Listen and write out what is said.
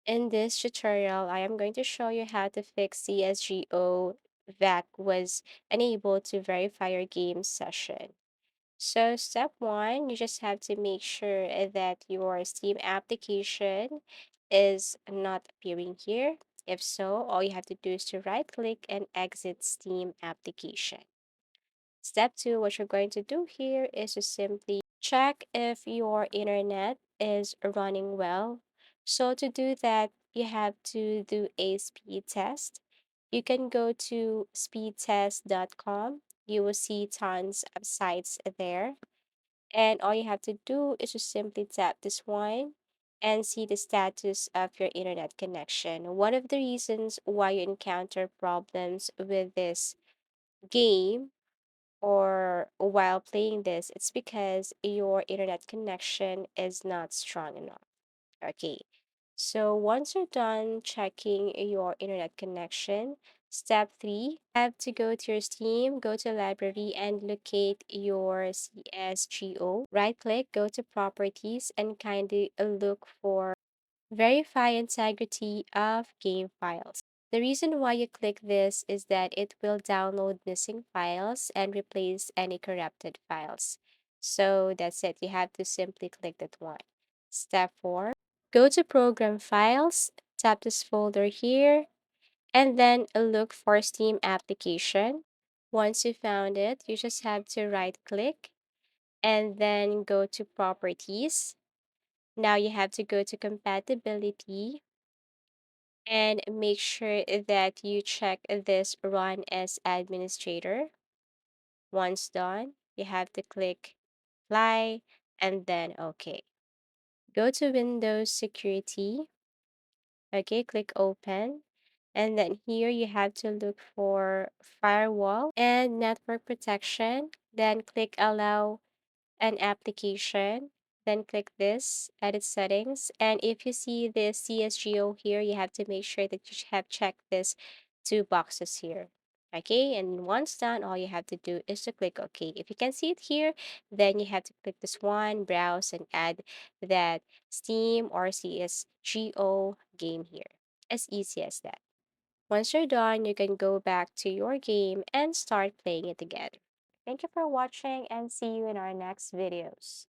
In this tutorial, I am going to show you how to fix CSGO VAC was unable to verify your game session. So step one, you just have to make sure that your Steam application is not appearing here. If so, all you have to do is to right click and exit Steam application. Step two, what you're going to do here is to simply check if your internet is running well. So to do that, you have to do a speed test. You can go to speedtest.com. You will see tons of sites there. And all you have to do is to simply tap this one and see the status of your internet connection. One of the reasons why you encounter problems with this game or while playing this, it's because your internet connection is not strong enough. Okay. So once you're done checking your internet connection, step three, have to go to your Steam, go to library and locate your CSGO. Right click, go to properties and kindly look for verify integrity of game files. The reason why you click this is that it will download missing files and replace any corrupted files. So that's it. You have to simply click that one. Step 4. Go to Program Files, tap this folder here, and then look for Steam application. Once you found it, you just have to right click and then go to Properties. Now you have to go to Compatibility and make sure that you check this Run as Administrator. Once done, you have to click Apply and then OK. Go to Windows Security. Okay, click Open. And then here you have to look for Firewall and Network Protection. Then click Allow an application, then click this, edit settings. And if you see this CSGO here, you have to make sure that you have checked this two boxes here. Okay, and once done, all you have to do is to click OK. If you can see it here, then you have to click this one, browse, and add that Steam or CSGO game here. As easy as that. Once you're done, you can go back to your game and start playing it again. Thank you for watching and see you in our next videos.